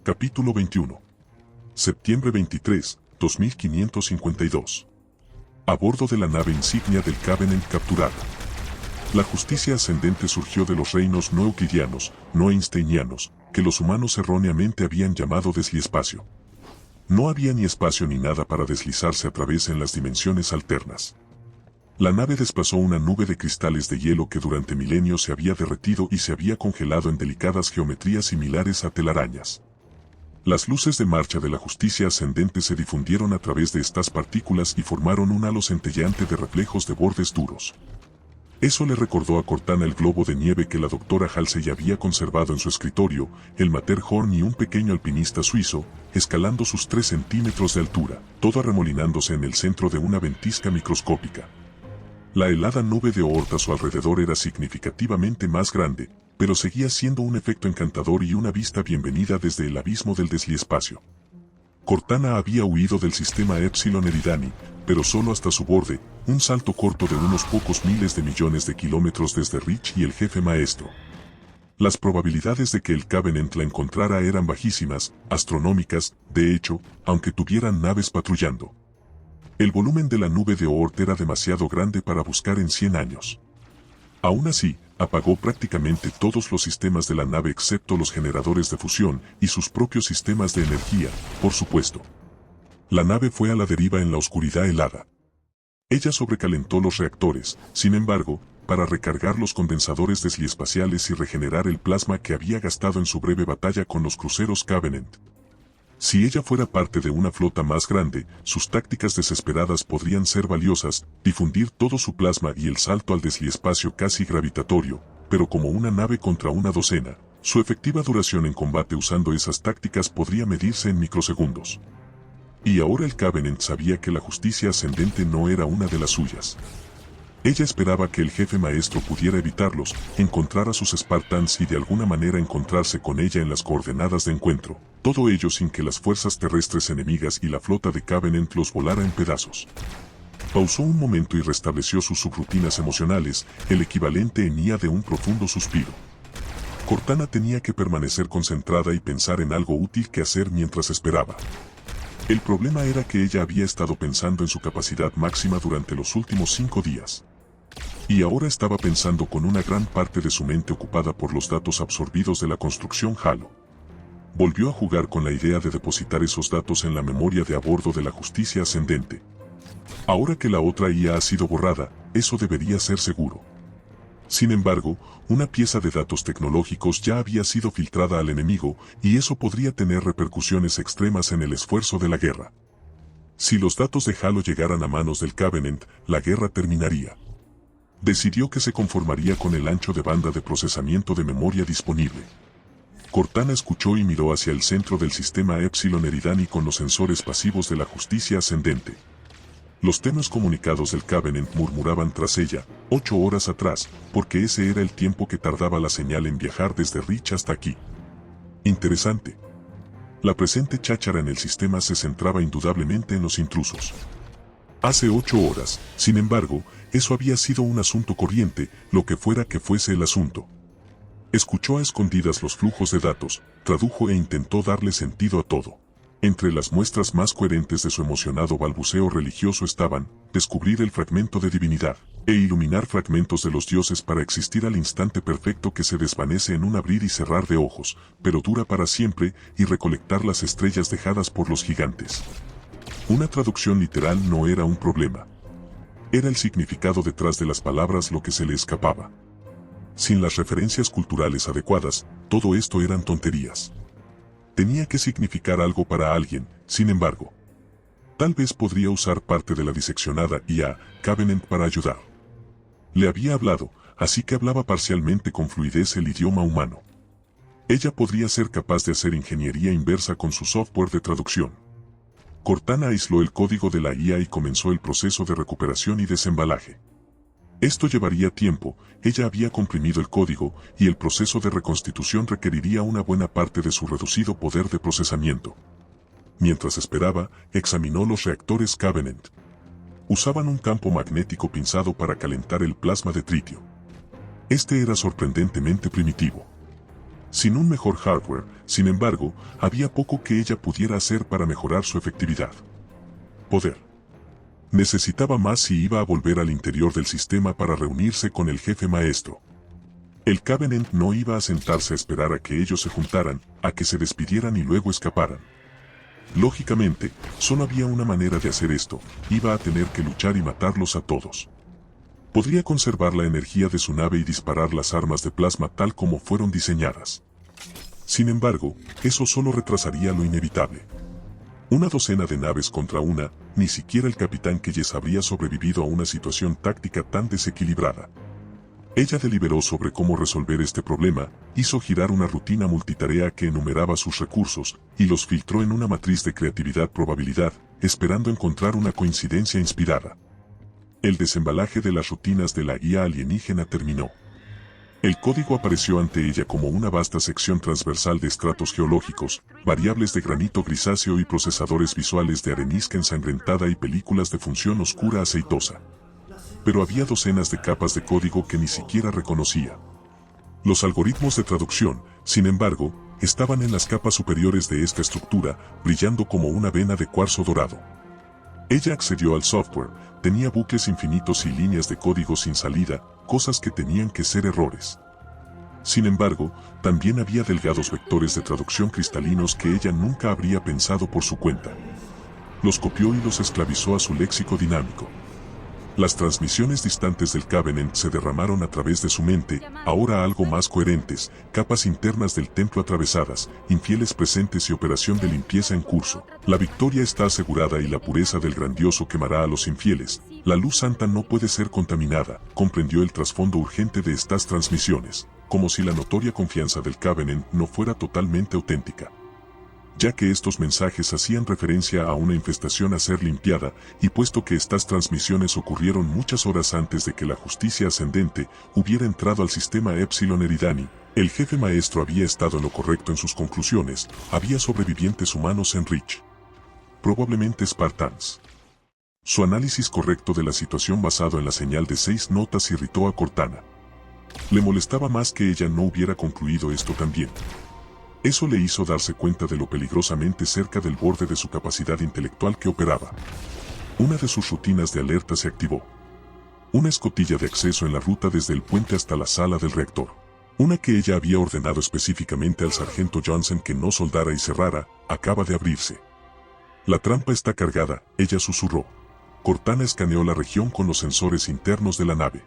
Capítulo 21. Septiembre 23, 2552. A bordo de la nave insignia del Covenant capturada. La justicia ascendente surgió de los reinos no euclidianos, no einsteinianos, que los humanos erróneamente habían llamado desliespacio. No había ni espacio ni nada para deslizarse a través en las dimensiones alternas. La nave desplazó una nube de cristales de hielo que durante milenios se había derretido y se había congelado en delicadas geometrías similares a telarañas. Las luces de marcha de la justicia ascendente se difundieron a través de estas partículas y formaron un halo centellante de reflejos de bordes duros. Eso le recordó a Cortana el globo de nieve que la doctora Halsey había conservado en su escritorio, el Matterhorn y un pequeño alpinista suizo, escalando sus 3 centímetros de altura, todo arremolinándose en el centro de una ventisca microscópica. La helada nube de Oort a su alrededor era significativamente más grande, pero seguía siendo un efecto encantador y una vista bienvenida desde el abismo del desliespacio. Cortana había huido del sistema Epsilon Eridani, pero solo hasta su borde, un salto corto de unos pocos miles de millones de kilómetros desde Rich y el jefe maestro. Las probabilidades de que el Covenant la encontrara eran bajísimas, astronómicas, de hecho, aunque tuvieran naves patrullando. El volumen de la nube de Oort era demasiado grande para buscar en 100 años. Aún así, apagó prácticamente todos los sistemas de la nave excepto los generadores de fusión y sus propios sistemas de energía, por supuesto. La nave fue a la deriva en la oscuridad helada. Ella sobrecalentó los reactores, sin embargo, para recargar los condensadores desliespaciales y regenerar el plasma que había gastado en su breve batalla con los cruceros Covenant. Si ella fuera parte de una flota más grande, sus tácticas desesperadas podrían ser valiosas, difundir todo su plasma y el salto al desliespacio casi gravitatorio, pero como una nave contra una docena, su efectiva duración en combate usando esas tácticas podría medirse en microsegundos. Y ahora el Covenant sabía que la justicia ascendente no era una de las suyas. Ella esperaba que el jefe maestro pudiera evitarlos, encontrar a sus Spartans y de alguna manera encontrarse con ella en las coordenadas de encuentro, todo ello sin que las fuerzas terrestres enemigas y la flota de Covenant los volara en pedazos. Pausó un momento y restableció sus subrutinas emocionales, el equivalente en IA de un profundo suspiro. Cortana tenía que permanecer concentrada y pensar en algo útil que hacer mientras esperaba. El problema era que ella había estado pensando en su capacidad máxima durante los últimos 5 días. Y ahora estaba pensando con una gran parte de su mente ocupada por los datos absorbidos de la construcción Halo. Volvió a jugar con la idea de depositar esos datos en la memoria de a bordo de la justicia ascendente. Ahora que la otra IA ha sido borrada, eso debería ser seguro. Sin embargo, una pieza de datos tecnológicos ya había sido filtrada al enemigo, y eso podría tener repercusiones extremas en el esfuerzo de la guerra. Si los datos de Halo llegaran a manos del Covenant, la guerra terminaría. Decidió que se conformaría con el ancho de banda de procesamiento de memoria disponible. Cortana escuchó y miró hacia el centro del sistema Epsilon Eridani con los sensores pasivos de la justicia ascendente. Los tenues comunicados del Covenant murmuraban tras ella, 8 horas atrás, porque ese era el tiempo que tardaba la señal en viajar desde Rich hasta aquí. Interesante. La presente cháchara en el sistema se centraba indudablemente en los intrusos. Hace 8 horas, sin embargo, eso había sido un asunto corriente, lo que fuera que fuese el asunto. Escuchó a escondidas los flujos de datos, tradujo e intentó darle sentido a todo. Entre las muestras más coherentes de su emocionado balbuceo religioso estaban, descubrir el fragmento de divinidad, e iluminar fragmentos de los dioses para existir al instante perfecto que se desvanece en un abrir y cerrar de ojos, pero dura para siempre, y recolectar las estrellas dejadas por los gigantes. Una traducción literal no era un problema. Era el significado detrás de las palabras lo que se le escapaba. Sin las referencias culturales adecuadas, todo esto eran tonterías. Tenía que significar algo para alguien, sin embargo. Tal vez podría usar parte de la diseccionada IA Covenant para ayudar. Le había hablado, así que hablaba parcialmente con fluidez el idioma humano. Ella podría ser capaz de hacer ingeniería inversa con su software de traducción. Cortana aisló el código de la IA y comenzó el proceso de recuperación y desembalaje. Esto llevaría tiempo, ella había comprimido el código, y el proceso de reconstitución requeriría una buena parte de su reducido poder de procesamiento. Mientras esperaba, examinó los reactores Covenant. Usaban un campo magnético pinzado para calentar el plasma de tritio. Este era sorprendentemente primitivo. Sin un mejor hardware, sin embargo, había poco que ella pudiera hacer para mejorar su efectividad. Poder. Necesitaba más si iba a volver al interior del sistema para reunirse con el jefe maestro. El Covenant no iba a sentarse a esperar a que ellos se juntaran, a que se despidieran y luego escaparan. Lógicamente, solo había una manera de hacer esto, iba a tener que luchar y matarlos a todos. Podría conservar la energía de su nave y disparar las armas de plasma tal como fueron diseñadas. Sin embargo, eso solo retrasaría lo inevitable. Una docena de naves contra una, ni siquiera el capitán Keyes habría sobrevivido a una situación táctica tan desequilibrada. Ella deliberó sobre cómo resolver este problema, hizo girar una rutina multitarea que enumeraba sus recursos, y los filtró en una matriz de creatividad-probabilidad, esperando encontrar una coincidencia inspirada. El desembalaje de las rutinas de la IA alienígena terminó. El código apareció ante ella como una vasta sección transversal de estratos geológicos, variables de granito grisáceo y procesadores visuales de arenisca ensangrentada y películas de función oscura aceitosa. Pero había docenas de capas de código que ni siquiera reconocía. Los algoritmos de traducción, sin embargo, estaban en las capas superiores de esta estructura, brillando como una vena de cuarzo dorado. Ella accedió al software, tenía bucles infinitos y líneas de código sin salida, cosas que tenían que ser errores. Sin embargo, también había delgados vectores de traducción cristalinos que ella nunca habría pensado por su cuenta. Los copió y los esclavizó a su léxico dinámico. Las transmisiones distantes del Covenant se derramaron a través de su mente, ahora algo más coherentes, capas internas del templo atravesadas, infieles presentes y operación de limpieza en curso. La victoria está asegurada y la pureza del grandioso quemará a los infieles. La luz santa no puede ser contaminada, comprendió el trasfondo urgente de estas transmisiones, como si la notoria confianza del Covenant no fuera totalmente auténtica, ya que estos mensajes hacían referencia a una infestación a ser limpiada, y puesto que estas transmisiones ocurrieron muchas horas antes de que la justicia ascendente hubiera entrado al sistema Epsilon Eridani, el jefe maestro había estado en lo correcto en sus conclusiones, había sobrevivientes humanos en Reach. Probablemente Spartans. Su análisis correcto de la situación basado en la señal de 6 notas irritó a Cortana. Le molestaba más que ella no hubiera concluido esto también. Eso le hizo darse cuenta de lo peligrosamente cerca del borde de su capacidad intelectual que operaba. Una de sus rutinas de alerta se activó. Una escotilla de acceso en la ruta desde el puente hasta la sala del reactor. Una que ella había ordenado específicamente al sargento Johnson que no soldara y cerrara, acaba de abrirse. La trampa está cargada, ella susurró. Cortana escaneó la región con los sensores internos de la nave.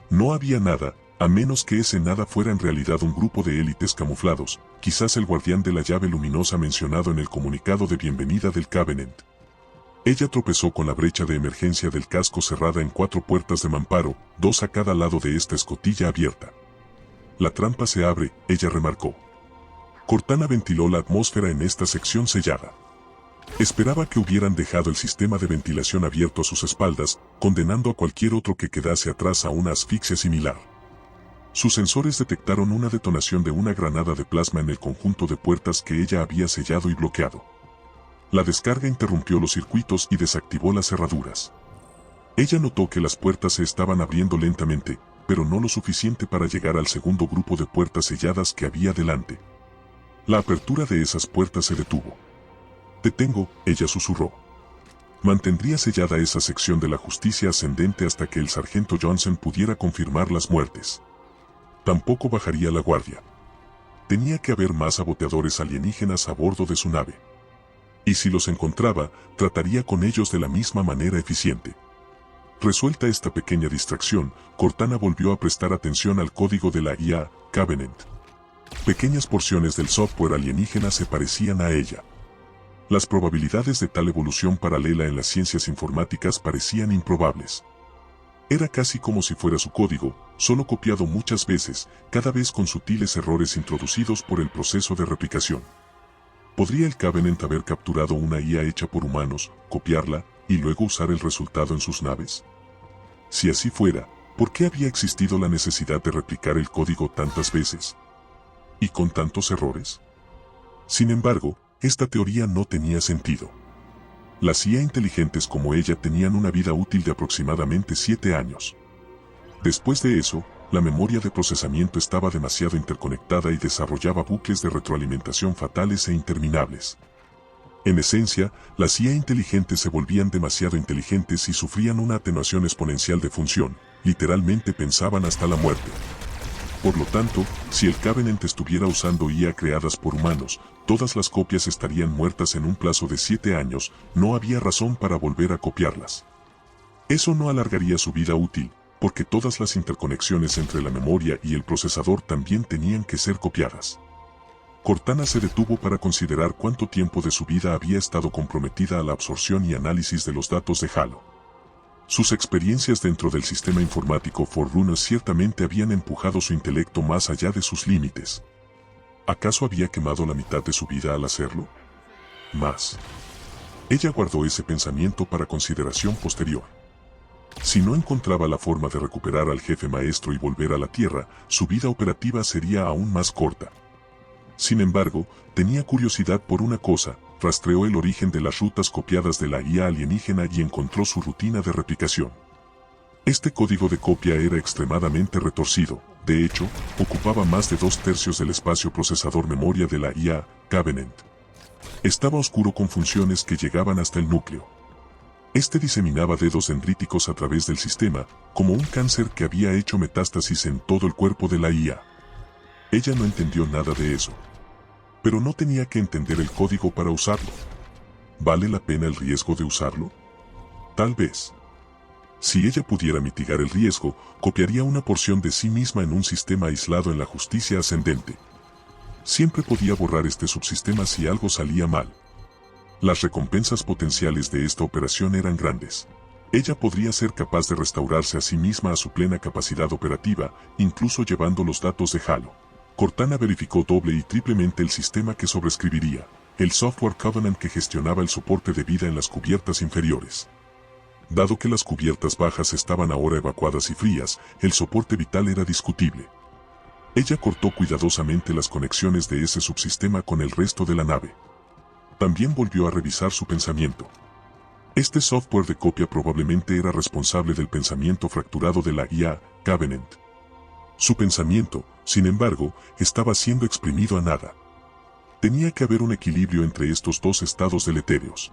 No había nada, a menos que ese nada fuera en realidad un grupo de élites camuflados, quizás el guardián de la llave luminosa mencionado en el comunicado de bienvenida del Covenant. Ella tropezó con la brecha de emergencia del casco cerrada en 4 puertas de mamparo, 2 a cada lado de esta escotilla abierta. La trampa se abre, ella remarcó. Cortana ventiló la atmósfera en esta sección sellada. Esperaba que hubieran dejado el sistema de ventilación abierto a sus espaldas, condenando a cualquier otro que quedase atrás a una asfixia similar. Sus sensores detectaron una detonación de una granada de plasma en el conjunto de puertas que ella había sellado y bloqueado. La descarga interrumpió los circuitos y desactivó las cerraduras. Ella notó que las puertas se estaban abriendo lentamente, pero no lo suficiente para llegar al segundo grupo de puertas selladas que había delante. La apertura de esas puertas se detuvo. «Te tengo», ella susurró. Mantendría sellada esa sección de la justicia ascendente hasta que el sargento Johnson pudiera confirmar las muertes. Tampoco bajaría la guardia. Tenía que haber más saboteadores alienígenas a bordo de su nave. Y si los encontraba, trataría con ellos de la misma manera eficiente. Resuelta esta pequeña distracción, Cortana volvió a prestar atención al código de la IA, Covenant. Pequeñas porciones del software alienígena se parecían a ella. Las probabilidades de tal evolución paralela en las ciencias informáticas parecían improbables. Era casi como si fuera su código, solo copiado muchas veces, cada vez con sutiles errores introducidos por el proceso de replicación. ¿Podría el Covenant haber capturado una IA hecha por humanos, copiarla, y luego usar el resultado en sus naves? Si así fuera, ¿por qué había existido la necesidad de replicar el código tantas veces? ¿Y con tantos errores? Sin embargo, esta teoría no tenía sentido. Las IA inteligentes como ella tenían una vida útil de aproximadamente 7 años. Después de eso, la memoria de procesamiento estaba demasiado interconectada y desarrollaba bucles de retroalimentación fatales e interminables. En esencia, las IA inteligentes se volvían demasiado inteligentes y sufrían una atenuación exponencial de función, literalmente pensaban hasta la muerte. Por lo tanto, si el Covenant estuviera usando IA creadas por humanos, todas las copias estarían muertas en un plazo de 7 años, no había razón para volver a copiarlas. Eso no alargaría su vida útil, porque todas las interconexiones entre la memoria y el procesador también tenían que ser copiadas. Cortana se detuvo para considerar cuánto tiempo de su vida había estado comprometida a la absorción y análisis de los datos de Halo. Sus experiencias dentro del sistema informático Forerunner ciertamente habían empujado su intelecto más allá de sus límites. ¿Acaso había quemado la mitad de su vida al hacerlo? Más. Ella guardó ese pensamiento para consideración posterior. Si no encontraba la forma de recuperar al jefe maestro y volver a la Tierra, su vida operativa sería aún más corta. Sin embargo, tenía curiosidad por una cosa, rastreó el origen de las rutas copiadas de la IA alienígena y encontró su rutina de replicación. Este código de copia era extremadamente retorcido, de hecho, ocupaba más de 2/3 del espacio procesador memoria de la IA, Covenant. Estaba oscuro con funciones que llegaban hasta el núcleo. Este diseminaba dedos dendríticos a través del sistema, como un cáncer que había hecho metástasis en todo el cuerpo de la IA. Ella no entendió nada de eso. Pero no tenía que entender el código para usarlo. ¿Vale la pena el riesgo de usarlo? Tal vez. Si ella pudiera mitigar el riesgo, copiaría una porción de sí misma en un sistema aislado en la justicia ascendente. Siempre podía borrar este subsistema si algo salía mal. Las recompensas potenciales de esta operación eran grandes. Ella podría ser capaz de restaurarse a sí misma a su plena capacidad operativa, incluso llevando los datos de Halo. Cortana verificó doble y triplemente el sistema que sobrescribiría, el software Covenant que gestionaba el soporte de vida en las cubiertas inferiores. Dado que las cubiertas bajas estaban ahora evacuadas y frías, el soporte vital era discutible. Ella cortó cuidadosamente las conexiones de ese subsistema con el resto de la nave. También volvió a revisar su pensamiento. Este software de copia probablemente era responsable del pensamiento fracturado de la IA, Covenant. Su pensamiento, sin embargo, estaba siendo exprimido a nada. Tenía que haber un equilibrio entre estos dos estados deletéreos.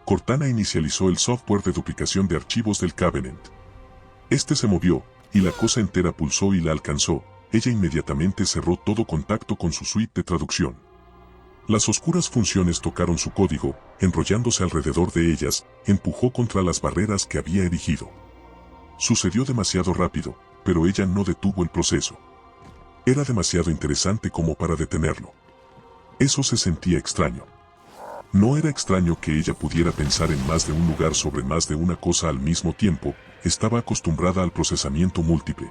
Cortana inicializó el software de duplicación de archivos del Covenant. Este se movió, y la cosa entera pulsó y la alcanzó. Ella inmediatamente cerró todo contacto con su suite de traducción. Las oscuras funciones tocaron su código, enrollándose alrededor de ellas, empujó contra las barreras que había erigido. Sucedió demasiado rápido, pero ella no detuvo el proceso. Era demasiado interesante como para detenerlo. Eso se sentía extraño. No era extraño que ella pudiera pensar en más de un lugar sobre más de una cosa al mismo tiempo, estaba acostumbrada al procesamiento múltiple.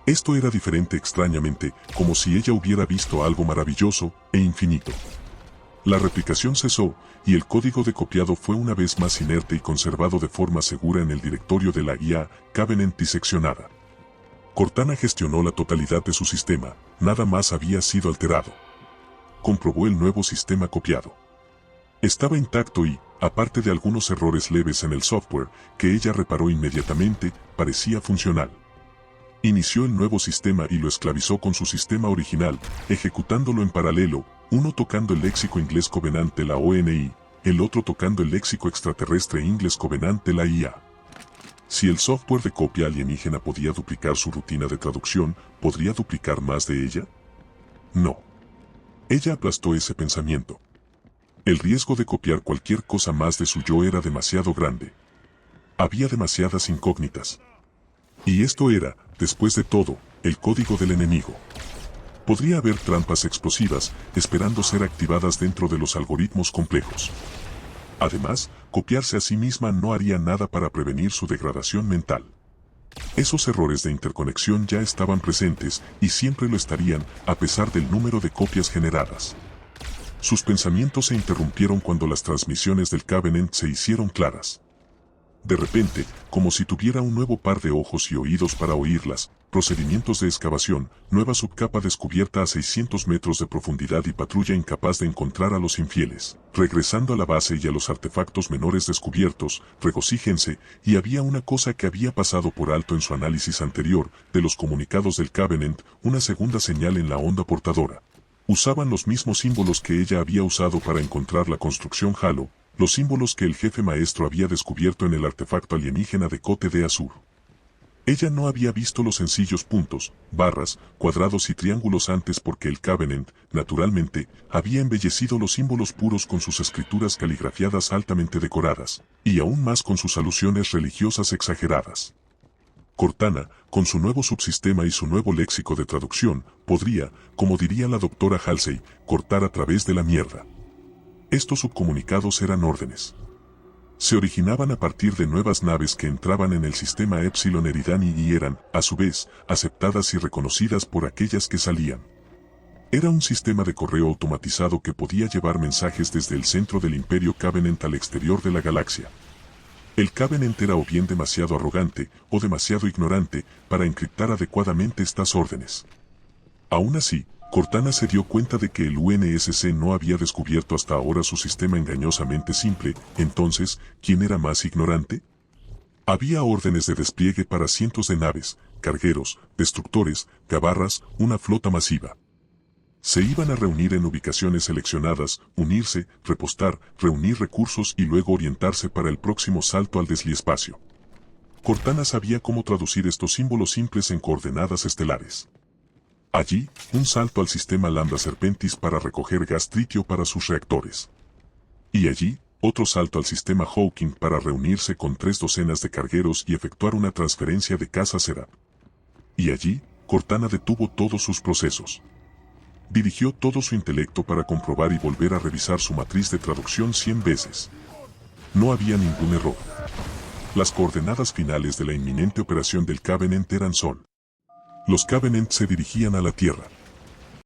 Esto era diferente extrañamente, como si ella hubiera visto algo maravilloso e infinito. La replicación cesó, y el código de copiado fue una vez más inerte y conservado de forma segura en el directorio de la IA, Covenant diseccionada. Cortana gestionó la totalidad de su sistema, nada más había sido alterado. Comprobó el nuevo sistema copiado. Estaba intacto y, aparte de algunos errores leves en el software, que ella reparó inmediatamente, parecía funcional. Inició el nuevo sistema y lo esclavizó con su sistema original, ejecutándolo en paralelo, uno tocando el léxico inglés Covenant de la ONI, el otro tocando el léxico extraterrestre inglés Covenant de la IA. Si el software de copia alienígena podía duplicar su rutina de traducción, ¿podría duplicar más de ella? No. Ella aplastó ese pensamiento. El riesgo de copiar cualquier cosa más de su yo era demasiado grande. Había demasiadas incógnitas. Y esto era, después de todo, el código del enemigo. Podría haber trampas explosivas, esperando ser activadas dentro de los algoritmos complejos. Además, copiarse a sí misma no haría nada para prevenir su degradación mental. Esos errores de interconexión ya estaban presentes, y siempre lo estarían, a pesar del número de copias generadas. Sus pensamientos se interrumpieron cuando las transmisiones del Covenant se hicieron claras. De repente, como si tuviera un nuevo par de ojos y oídos para oírlas, procedimientos de excavación, nueva subcapa descubierta a 600 metros de profundidad y patrulla incapaz de encontrar a los infieles. Regresando a la base y a los artefactos menores descubiertos, regocíjense, y había una cosa que había pasado por alto en su análisis anterior, de los comunicados del Covenant, una segunda señal en la onda portadora. Usaban los mismos símbolos que ella había usado para encontrar la construcción Halo, los símbolos que el jefe maestro había descubierto en el artefacto alienígena de Cote de Azur. Ella no había visto los sencillos puntos, barras, cuadrados y triángulos antes porque el Covenant, naturalmente, había embellecido los símbolos puros con sus escrituras caligrafiadas altamente decoradas, y aún más con sus alusiones religiosas exageradas. Cortana, con su nuevo subsistema y su nuevo léxico de traducción, podría, como diría la doctora Halsey, cortar a través de la mierda. Estos subcomunicados eran órdenes. Se originaban a partir de nuevas naves que entraban en el sistema Epsilon Eridani y eran, a su vez, aceptadas y reconocidas por aquellas que salían. Era un sistema de correo automatizado que podía llevar mensajes desde el centro del Imperio Covenant al exterior de la galaxia. El Covenant era o bien demasiado arrogante o demasiado ignorante para encriptar adecuadamente estas órdenes. Aún así, Cortana se dio cuenta de que el UNSC no había descubierto hasta ahora su sistema engañosamente simple. Entonces, ¿quién era más ignorante? Había órdenes de despliegue para cientos de naves, cargueros, destructores, gabarras, una flota masiva. Se iban a reunir en ubicaciones seleccionadas, unirse, repostar, reunir recursos y luego orientarse para el próximo salto al desliespacio. Cortana sabía cómo traducir estos símbolos simples en coordenadas estelares. Allí, un salto al sistema Lambda Serpentis para recoger gas tritio para sus reactores. Y allí, otro salto al sistema Hawking para reunirse con 3 docenas de cargueros y efectuar una transferencia de casa Serap. Y allí, Cortana detuvo todos sus procesos. Dirigió todo su intelecto para comprobar y volver a revisar su matriz de traducción 100 veces. No había ningún error. Las coordenadas finales de la inminente operación del Covenant eran Sol. Los Covenant se dirigían a la Tierra.